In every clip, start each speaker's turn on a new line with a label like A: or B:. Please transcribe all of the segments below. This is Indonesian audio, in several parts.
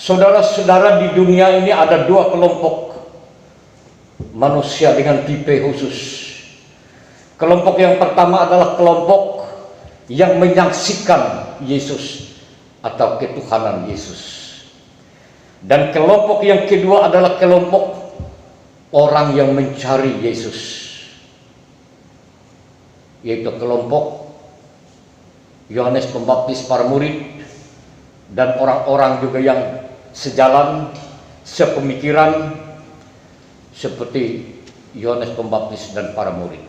A: Saudara-saudara, di dunia ini ada dua kelompok manusia dengan tipe khusus. Kelompok yang pertama adalah kelompok yang menyaksikan Yesus atau ketuhanan Yesus. Dan kelompok yang kedua adalah kelompok orang yang mencari Yesus, yaitu kelompok Yohanes Pembaptis, para murid, dan orang-orang juga yang sejalan, sepemikiran seperti Yohanes Pembaptis dan para murid.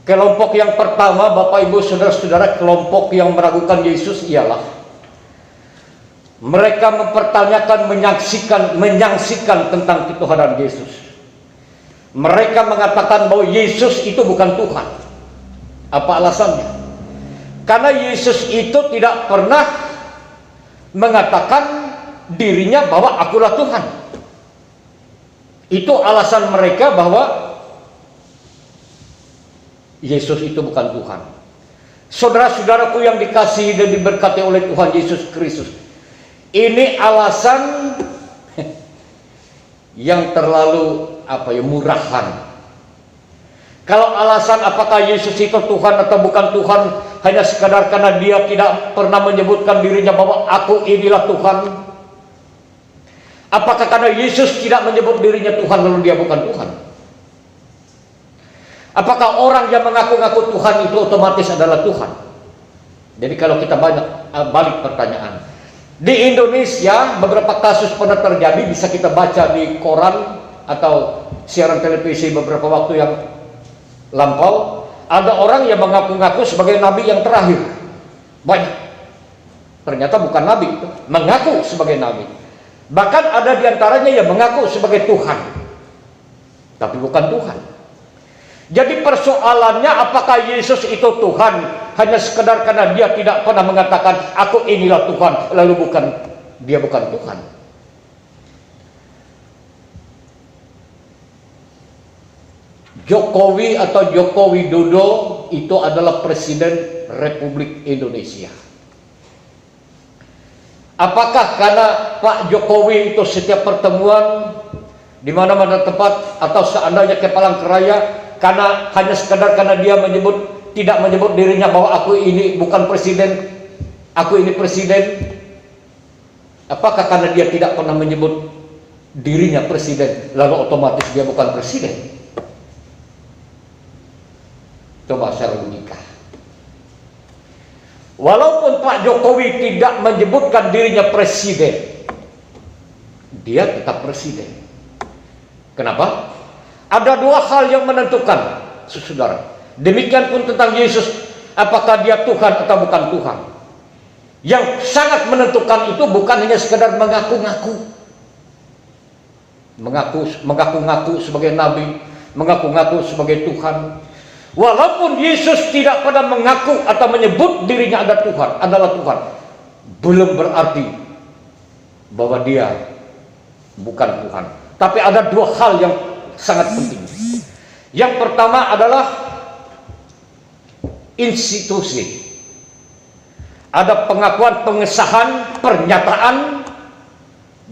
A: Kelompok yang pertama, Bapak Ibu Saudara-saudara, kelompok yang meragukan Yesus ialah mereka mempertanyakan, menyaksikan tentang ketuhanan Yesus. Mereka mengatakan bahwa Yesus itu bukan Tuhan. Apa alasannya? Karena Yesus itu tidak pernah mengatakan dirinya bahwa akulah Tuhan. Itu alasan mereka bahwa Yesus itu bukan Tuhan. Saudara-saudaraku yang dikasihi dan diberkati oleh Tuhan Yesus Kristus, ini alasan yang terlalu murahan. Kalau alasan apakah Yesus itu Tuhan atau bukan Tuhan hanya sekadar karena dia tidak pernah menyebutkan dirinya bahwa aku inilah Tuhan, apakah karena Yesus tidak menyebut dirinya Tuhan lalu dia bukan Tuhan? Apakah orang yang mengaku-ngaku Tuhan itu otomatis adalah Tuhan? Jadi kalau kita balik pertanyaan, di Indonesia beberapa kasus pernah terjadi, bisa kita baca di koran atau siaran televisi beberapa waktu yang lampau. Ada orang yang mengaku-ngaku sebagai nabi yang terakhir. Banyak. Ternyata bukan nabi, mengaku sebagai nabi. Bahkan ada diantaranya yang mengaku sebagai Tuhan, tapi bukan Tuhan. Jadi persoalannya, apakah Yesus itu Tuhan hanya sekedar karena dia tidak pernah mengatakan aku inilah Tuhan, lalu dia bukan Tuhan? Jokowi atau Joko Widodo itu adalah Presiden Republik Indonesia. Apakah karena Pak Jokowi itu setiap pertemuan di mana-mana tempat, atau seandainya ke Palangkaraya, karena hanya sekedar karena dia tidak menyebut dirinya bahwa aku ini bukan presiden, aku ini presiden? Apakah karena dia tidak pernah menyebut dirinya presiden lalu otomatis dia bukan presiden? Coba saya logika. Walaupun Pak Jokowi tidak menyebutkan dirinya presiden, dia tetap presiden. Kenapa? Ada dua hal yang menentukan, saudara. Demikian pun tentang Yesus, apakah dia Tuhan atau bukan Tuhan. Yang sangat menentukan itu bukan hanya sekedar mengaku-ngaku sebagai nabi, mengaku-ngaku sebagai Tuhan. Walaupun Yesus tidak pernah mengaku atau menyebut dirinya adalah Tuhan, belum berarti bahwa dia bukan Tuhan. Tapi ada dua hal yang sangat penting. Yang pertama adalah institusi. Ada pengakuan, pengesahan, pernyataan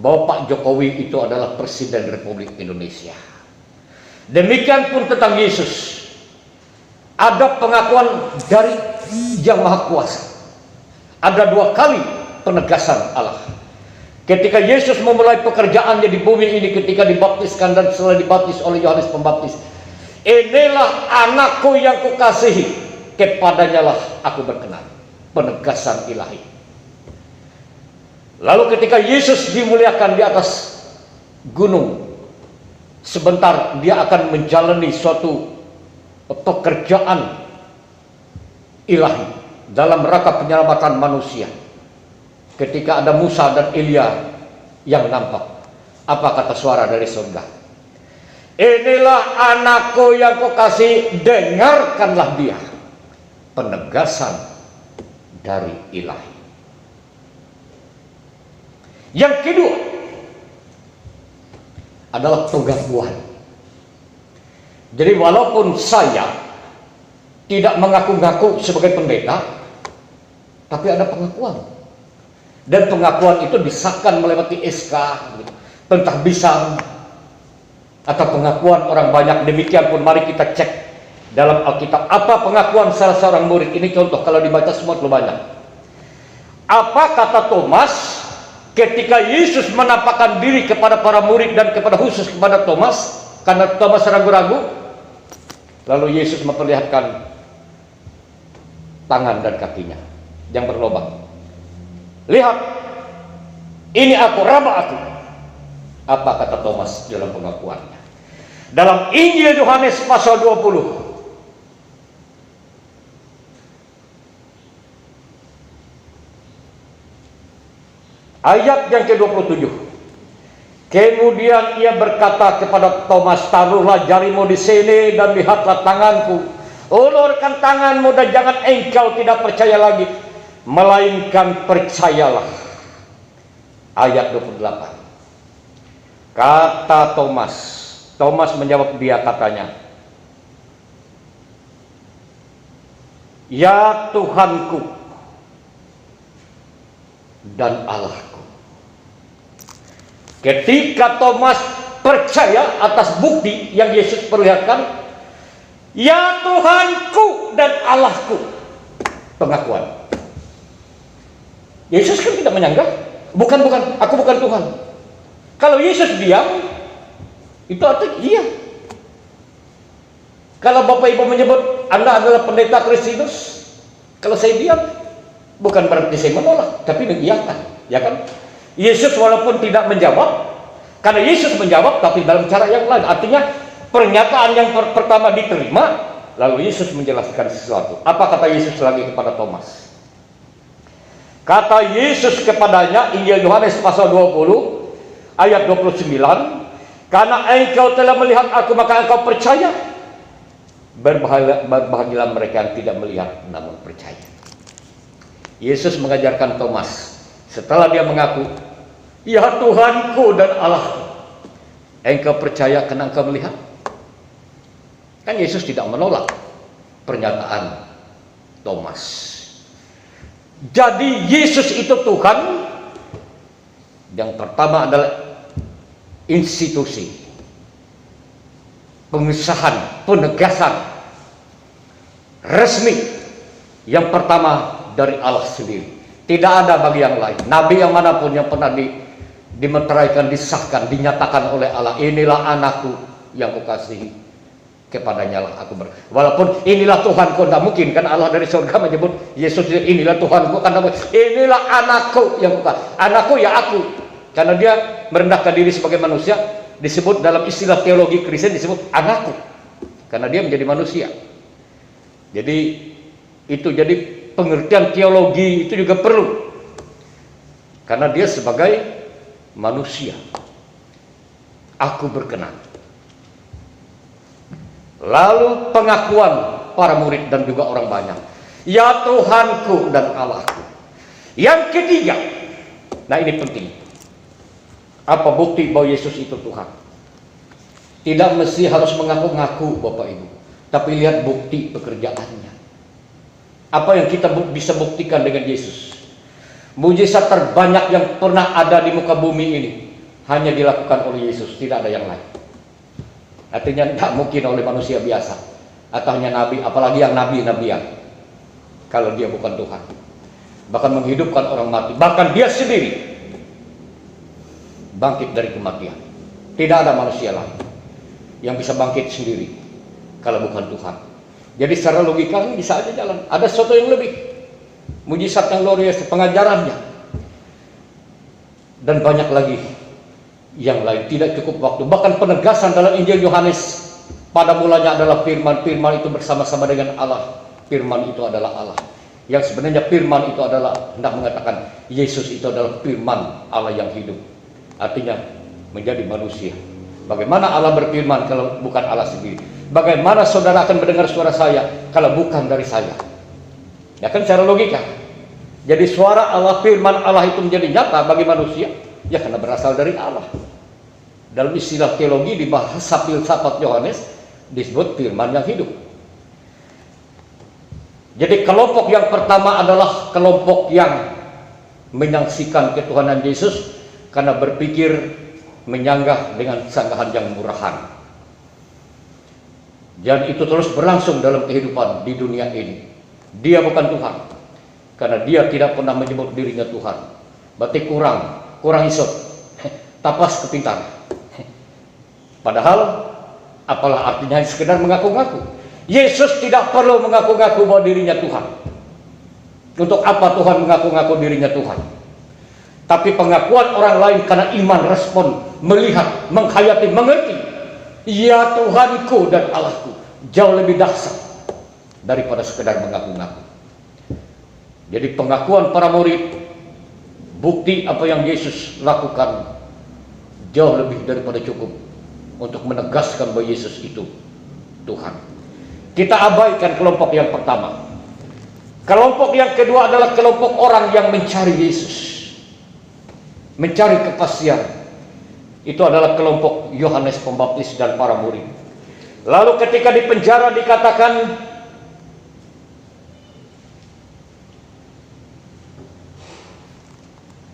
A: bahwa Pak Jokowi itu adalah Presiden Republik Indonesia. Demikian pun tentang Yesus. Ada pengakuan dari Yang Maha Kuasa. Ada dua kali penegasan Allah. Ketika Yesus memulai pekerjaannya di bumi ini, ketika dibaptiskan dan setelah dibaptis oleh Yohanes Pembaptis, inilah anakku yang kukasihi, kepadanya lah aku berkenan. Penegasan ilahi. Lalu ketika Yesus dimuliakan di atas gunung, sebentar dia akan menjalani suatu pekerjaan ilahi dalam rangka penyelamatan manusia. Ketika ada Musa dan Elia yang nampak, apa kata suara dari surga? Inilah anakku yang kukasihi, dengarkanlah dia. Penegasan dari ilahi. Yang kedua adalah pengakuan. Jadi walaupun saya tidak mengaku-ngaku sebagai pendeta, tapi ada pengakuan. Dan pengakuan itu disahkan melewati SK gitu, pentahbisan atau pengakuan orang banyak. Demikian pun mari kita cek dalam Alkitab apa pengakuan salah seorang murid. Ini contoh, kalau dibaca semua terlalu banyak. Apa kata Thomas ketika Yesus menampakkan diri kepada para murid dan kepada khusus kepada Thomas, karena Thomas ragu-ragu, lalu Yesus memperlihatkan tangan dan kakinya yang berlubang. Lihat, ini aku, raba aku. Apa kata Thomas dalam pengakuannya? Dalam Injil Yohanes pasal 20, ayat yang ke-27. Kemudian ia berkata kepada Thomas, taruhlah jarimu di sini dan lihatlah tanganku. Ulurkan tanganmu dan jangan engkau tidak percaya lagi, melainkan percayalah. Ayat 28. Kata Thomas menjawab dia katanya, ya Tuhanku dan Allahku. Ketika Thomas percaya atas bukti yang Yesus perlihatkan, ya Tuhanku dan Allahku, pengakuan. Yesus kan tidak menyanggah, bukan, aku bukan Tuhan. Kalau Yesus diam, itu artinya iya. Kalau Bapak Ibu menyebut Anda adalah pendeta Kristus, kalau saya diam, bukan berarti saya menolak, tapi mengiyakan, ya kan? Yesus walaupun tidak menjawab, karena Yesus menjawab tapi dalam cara yang lain. Artinya pernyataan yang pertama diterima, lalu Yesus menjelaskan sesuatu. Apa kata Yesus lagi kepada Thomas? Kata Yesus kepadanya, Injil Yohanes pasal 20 ayat 29, karena engkau telah melihat aku maka engkau percaya. Berbahagialah mereka yang tidak melihat namun percaya. Yesus mengajarkan Thomas setelah dia mengaku, ya Tuhanku dan Allahku, engkau percaya karena engkau melihat? Kan Yesus tidak menolak pernyataan Thomas. Jadi Yesus itu Tuhan. Yang pertama adalah institusi, pengesahan, penegasan resmi. Yang pertama dari Allah sendiri. Tidak ada bagi yang lain. Nabi yang manapun yang pernah dimeteraikan, disahkan, dinyatakan oleh Allah, inilah anakku yang kukasihi, kepadanya lah aku walaupun inilah Tuhanku, tidak mungkin kan Allah dari surga menyebut Yesus inilah Tuhanku, karena inilah anakku yang kukasihi. Anakku ya aku, karena dia merendahkan diri sebagai manusia, disebut dalam istilah teologi Kristen disebut anakku, karena dia menjadi manusia. Jadi itu jadi pengertian teologi itu juga perlu, karena dia sebagai manusia. Aku berkenan. Lalu pengakuan para murid dan juga orang banyak, ya Tuhanku dan Allahku. Yang ketiga, nah ini penting, apa bukti bahwa Yesus itu Tuhan? Tidak mesti harus mengaku-ngaku Bapak Ibu, tapi lihat bukti pekerjaannya. Apa yang kita bisa buktikan dengan Yesus? Mujizat terbanyak yang pernah ada di muka bumi ini hanya dilakukan oleh Yesus, tidak ada yang lain. Artinya tidak mungkin oleh manusia biasa atau hanya nabi, apalagi yang nabi-nabian, kalau dia bukan Tuhan. Bahkan menghidupkan orang mati, bahkan dia sendiri bangkit dari kematian. Tidak ada manusia lain yang bisa bangkit sendiri kalau bukan Tuhan. Jadi secara logika ini bisa aja jalan. Ada sesuatu yang lebih, mujizat yang luar biasa, pengajarannya, dan banyak lagi yang lain. Tidak cukup waktu. Bahkan penegasan dalam Injil Yohanes, pada mulanya adalah firman, firman itu bersama-sama dengan Allah, firman itu adalah Allah. Yang sebenarnya firman itu adalah hendak mengatakan Yesus itu adalah firman Allah yang hidup, artinya menjadi manusia. Bagaimana Allah berfirman kalau bukan Allah sendiri? Bagaimana saudara akan mendengar suara saya kalau bukan dari saya? Ya kan secara logika. Jadi suara Allah, firman Allah itu menjadi nyata bagi manusia, ya karena berasal dari Allah. Dalam istilah teologi di bahasa filsafat Yohanes disebut firman yang hidup. Jadi kelompok yang pertama adalah kelompok yang menyaksikan ketuhanan Yesus karena berpikir menyanggah dengan sanggahan yang murahan. Dan itu terus berlangsung dalam kehidupan di dunia ini. Dia bukan Tuhan, karena dia tidak pernah menyebut dirinya Tuhan. Berarti kurang isot, tapas kepintar. Padahal apalah artinya sekedar mengaku-ngaku. Yesus tidak perlu mengaku-ngaku bahwa dirinya Tuhan. Untuk apa Tuhan mengaku-ngaku dirinya Tuhan? Tapi pengakuan orang lain karena iman, respon, melihat, menghayati, mengerti. Ya Tuhanku dan Allahku, jauh lebih dahsyat daripada sekedar mengaku-ngaku. Jadi pengakuan para murid, bukti apa yang Yesus lakukan, jauh lebih daripada cukup untuk menegaskan bahwa Yesus itu Tuhan. Kita abaikan kelompok yang pertama. Kelompok yang kedua adalah kelompok orang yang mencari Yesus, mencari kepastian. Itu adalah kelompok Yohanes Pembaptis dan para murid. Lalu ketika di penjara dikatakan,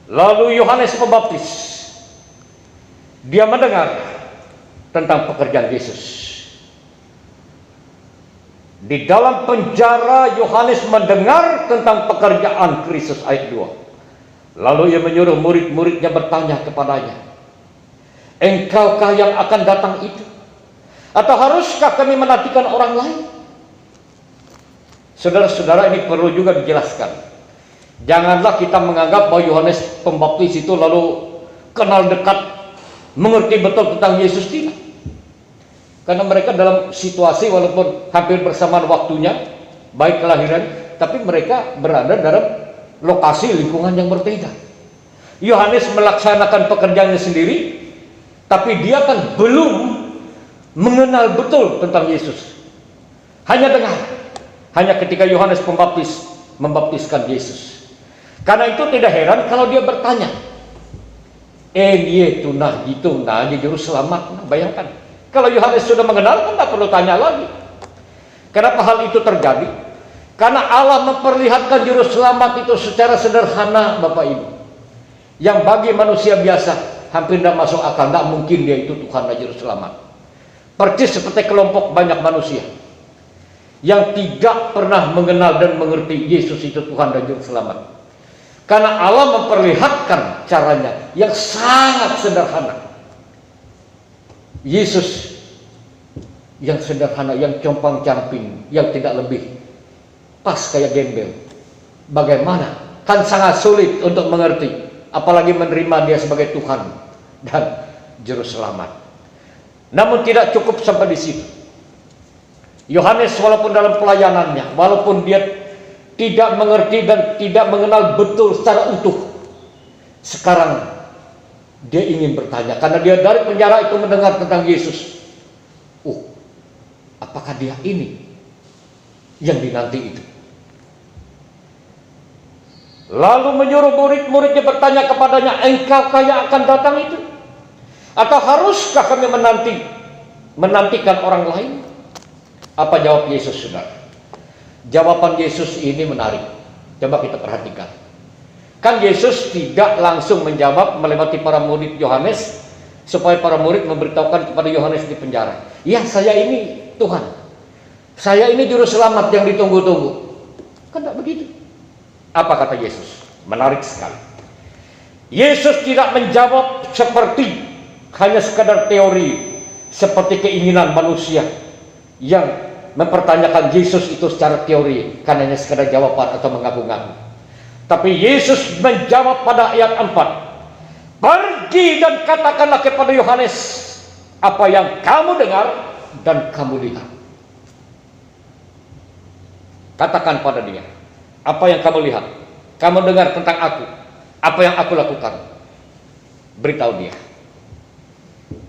A: lalu Yohanes Pembaptis, dia mendengar tentang pekerjaan Yesus. Di dalam penjara Yohanes mendengar tentang pekerjaan Kristus, ayat 2. Lalu ia menyuruh murid-muridnya bertanya kepadanya, engkaukah yang akan datang itu? Atau haruskah kami menantikan orang lain? Saudara-saudara, ini perlu juga dijelaskan. Janganlah kita menganggap bahwa Yohanes Pembaptis itu lalu kenal dekat, mengerti betul tentang Yesus. Tidak. Karena mereka dalam situasi walaupun hampir bersamaan waktunya, baik kelahiran, tapi mereka berada dalam lokasi lingkungan yang berbeda. Yohanes melaksanakan pekerjaannya sendiri, tapi dia kan belum mengenal betul tentang Yesus. Hanya dengar, hanya ketika Yohanes Pembaptis membaptiskan Yesus. Karena itu tidak heran kalau dia bertanya, dia juru selamat. Nah, bayangkan, kalau Yohanes sudah mengenal, kan tidak perlu tanya lagi. Kenapa hal itu terjadi? Karena Allah memperlihatkan juru selamat itu secara sederhana, Bapak Ibu, yang bagi manusia biasa hampir tidak masuk akal. Tidak mungkin dia itu Tuhan dan juru selamat. Persis seperti kelompok banyak manusia yang tidak pernah mengenal dan mengerti Yesus itu Tuhan dan juru selamat. Karena Allah memperlihatkan caranya yang sangat sederhana. Yesus yang sederhana, yang compang-camping, yang tidak lebih, pas kayak gembel. Bagaimana? Kan sangat sulit untuk mengerti, apalagi menerima dia sebagai Tuhan dan juru selamat. Namun tidak cukup sampai di situ. Yohanes walaupun dalam pelayanannya, walaupun dia tidak mengerti dan tidak mengenal betul secara utuh, sekarang dia ingin bertanya, karena dia dari penjara itu mendengar tentang Yesus. Apakah dia ini yang dinanti itu? Lalu menyuruh murid-muridnya bertanya kepadanya, engkaukah yang akan datang itu? Atau haruskah kami menantikan orang lain? Apa jawab Yesus, saudara? Jawaban Yesus ini menarik. Coba kita perhatikan. Kan Yesus tidak langsung menjawab melewati para murid Yohanes, supaya para murid memberitahukan kepada Yohanes di penjara, ya saya ini Tuhan, saya ini juru selamat yang ditunggu-tunggu. Kan tidak begitu. Apa kata Yesus? Menarik sekali. Yesus tidak menjawab seperti hanya sekadar teori, seperti keinginan manusia yang mempertanyakan Yesus itu secara teori karena hanya sekadar jawaban atau mengaku-ngaku. Tapi Yesus menjawab pada ayat 4. Pergi dan katakanlah kepada Yohanes apa yang kamu dengar dan kamu lihat. Katakan pada dia, apa yang kamu lihat, kamu dengar tentang aku, apa yang aku lakukan. Beritahu dia.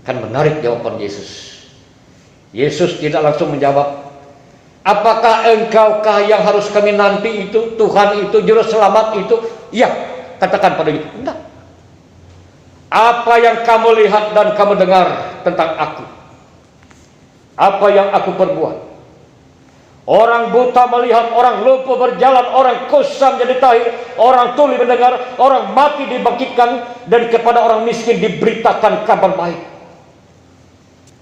A: Kan menarik jawaban Yesus. Yesus tidak langsung menjawab, apakah engkaukah yang harus kami nanti itu, Tuhan itu, juru selamat itu? Ya, katakan pada dia. Enggak. Apa yang kamu lihat dan kamu dengar tentang aku, apa yang aku perbuat, Orang buta melihat, orang lumpuh berjalan, orang kusam jadi tahir, orang tuli mendengar, orang mati dibangkitkan, dan kepada orang miskin diberitakan kabar baik.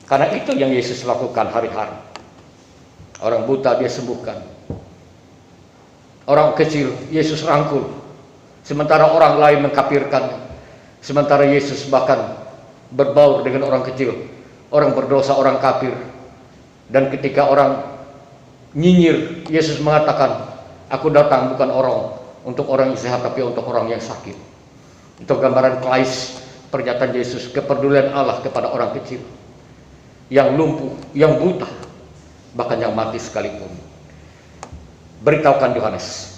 A: Karena itu yang Yesus lakukan hari-hari. Orang buta dia sembuhkan. Orang kecil Yesus rangkul. Sementara orang lain mengkafirkan. Sementara Yesus bahkan berbaur dengan orang kecil, orang berdosa, orang kafir. Dan ketika orang nyinyir, Yesus mengatakan, aku datang bukan untuk orang yang sehat, tapi untuk orang yang sakit. Itu gambaran klais pernyataan Yesus, kepedulian Allah kepada orang kecil, yang lumpuh, yang buta, bahkan yang mati sekalipun. Beritahukan Yohanes.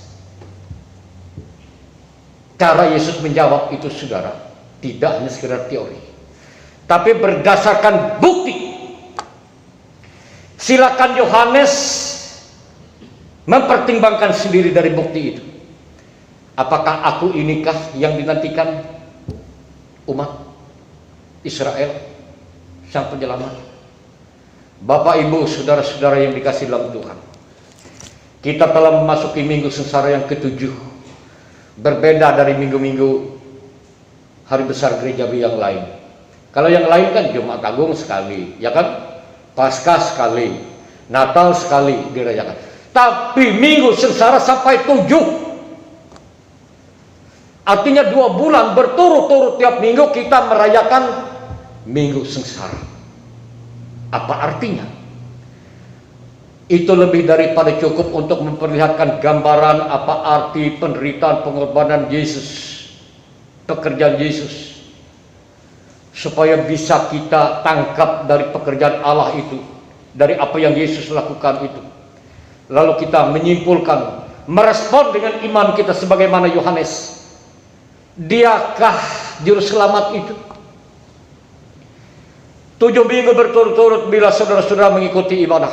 A: Cara Yesus menjawab itu, saudara, tidak hanya sekedar teori, tapi berdasarkan bukti. Silakan Yohanes mempertimbangkan sendiri dari bukti itu. Apakah aku inikah yang dinantikan umat Israel, sang penyelamat? Bapak, Ibu, saudara-saudara yang dikasihi dalam Tuhan, kita telah memasuki minggu sengsara yang ke-7. Berbeda dari minggu-minggu hari besar gerejawi yang lain. Kalau yang lain kan Jumat Agung sekali, ya kan? Paskah sekali, Natal sekali dirayakan. Tapi minggu sengsara sampai 7. Artinya 2 bulan berturut-turut tiap minggu kita merayakan minggu sengsara. Apa artinya? Itu lebih daripada cukup untuk memperlihatkan gambaran apa arti penderitaan, pengorbanan Yesus, pekerjaan Yesus, supaya bisa kita tangkap dari pekerjaan Allah itu, dari apa yang Yesus lakukan itu. Lalu kita menyimpulkan, merespon dengan iman kita sebagaimana Yohanes. Diakah juru selamat itu? 7 minggu berturut-turut bila saudara-saudara mengikuti ibadah,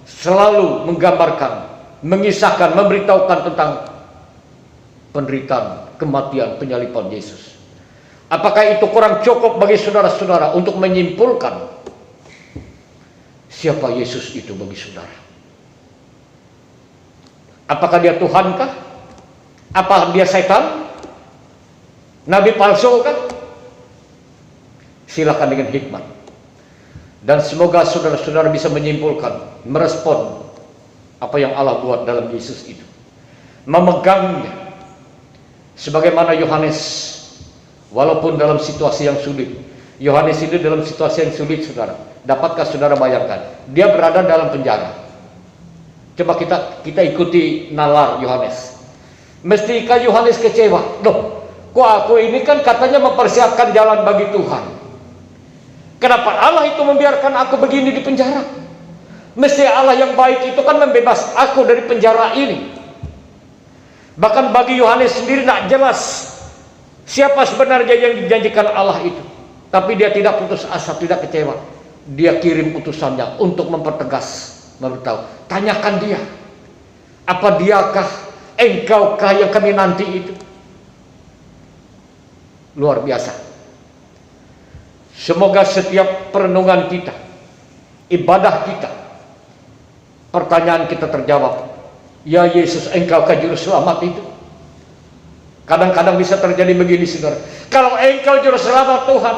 A: selalu menggambarkan, mengisahkan, memberitahukan tentang penderitaan, kematian, penyaliban Yesus. Apakah itu kurang cukup bagi saudara-saudara untuk menyimpulkan siapa Yesus itu bagi saudara? Apakah dia Tuhankah? Apa dia setan? Nabi palsu kah? Silakan dengan hikmat. Dan semoga saudara-saudara bisa menyimpulkan, merespon apa yang Allah buat dalam Yesus itu. Memegangnya. Sebagaimana Yohanes, walaupun dalam situasi yang sulit. Yohanes itu dalam situasi yang sulit, saudara. Dapatkah saudara bayangkan? Dia berada dalam penjara. Coba kita ikuti nalar Yohanes. Mestikah Yohanes kecewa? Loh, kok aku ini kan katanya mempersiapkan jalan bagi Tuhan. Kenapa Allah itu membiarkan aku begini di penjara? Mesti Allah yang baik itu kan membebas aku dari penjara ini. Bahkan bagi Yohanes sendiri tidak jelas siapa sebenarnya yang dijanjikan Allah itu. Tapi dia tidak putus asa, tidak kecewa. Dia kirim utusannya untuk mempertegas, memberitahu. Tanyakan dia, apa diakah, engkaukah yang kami nanti itu? Luar biasa. Semoga setiap perenungan kita, ibadah kita, pertanyaan kita terjawab. Ya Yesus, engkaukah juru selamat itu? Kadang-kadang bisa terjadi begini, saudara. Kalau engkau juru selamat Tuhan,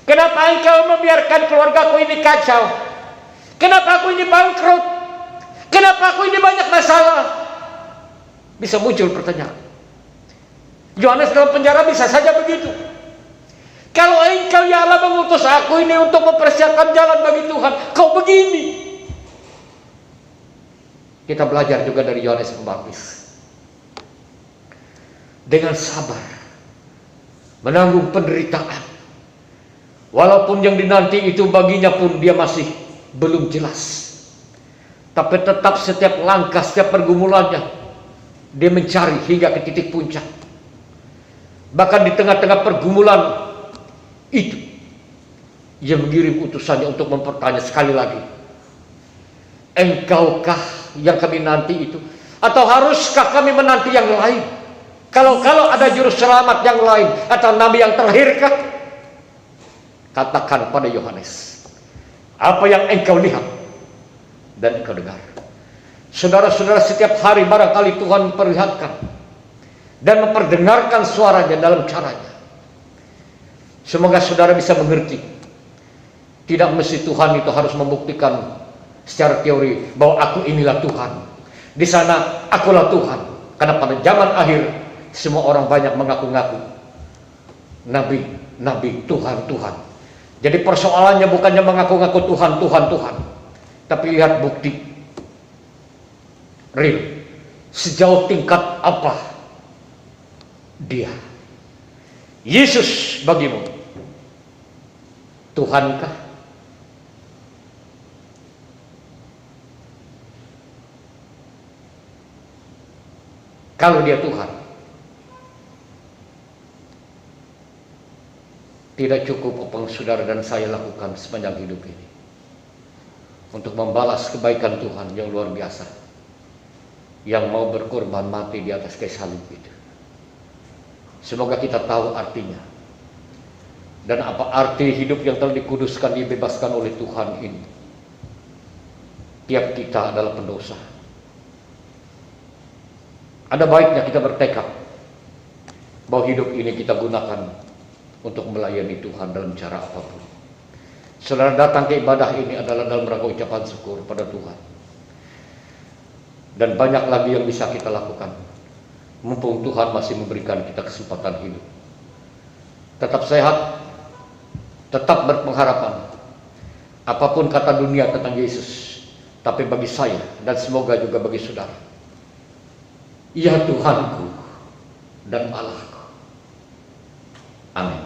A: kenapa engkau membiarkan keluargaku ini kacau? Kenapa aku ini bangkrut? Kenapa aku ini banyak masalah? Bisa muncul pertanyaan. Yohanes dalam penjara bisa saja begitu. Kalau engkau ya Allah mengutus aku ini untuk mempersiapkan jalan bagi Tuhan, kau begini. Kita belajar juga dari Yohanes Pembaptis. Dengan sabar menanggung penderitaan, walaupun yang dinanti itu baginya pun dia masih belum jelas, tapi tetap setiap langkah, setiap pergumulannya dia mencari hingga ke titik puncak. Bahkan di tengah-tengah pergumulan itu ia mengirim utusannya untuk mempertanya sekali lagi, engkaukah yang kami nanti itu, atau haruskah kami menanti yang lain? Kalau ada juru selamat yang lain atau nabi yang terlahirkah? Katakan pada Yohanes, apa yang engkau lihat dan engkau dengar. Saudara-saudara, setiap hari barangkali Tuhan memperlihatkan dan memperdengarkan suaranya dalam caranya. Semoga saudara bisa mengerti. Tidak mesti Tuhan itu harus membuktikan secara teori bahwa aku inilah Tuhan. Di sana akulah Tuhan. Karena pada zaman akhir semua orang banyak mengaku-ngaku nabi, nabi, Tuhan, Tuhan. Jadi persoalannya bukannya mengaku-ngaku Tuhan, Tuhan, Tuhan, tapi lihat bukti real. Sejauh tingkat apa dia. Yesus bagimu Tuhankah? Kalau dia Tuhan, tidak cukup apa yang saudara dan saya lakukan sepanjang hidup ini untuk membalas kebaikan Tuhan yang luar biasa, yang mau berkorban mati di atas kayu salib itu. Semoga kita tahu artinya dan apa arti hidup yang telah dikuduskan, dibebaskan oleh Tuhan ini. Tiap kita adalah pendosa. Ada baiknya kita bertekad bahwa hidup ini kita gunakan untuk melayani Tuhan dalam cara apapun. Saudara, datang ke ibadah ini adalah dalam rangka ucapan syukur pada Tuhan. Dan banyak lagi yang bisa kita lakukan, mumpung Tuhan masih memberikan kita kesempatan hidup. Tetap sehat, tetap berpengharapan. Apapun kata dunia tentang Yesus, tapi bagi saya dan semoga juga bagi saudara, Ia Tuhanku dan Allahku. Amin.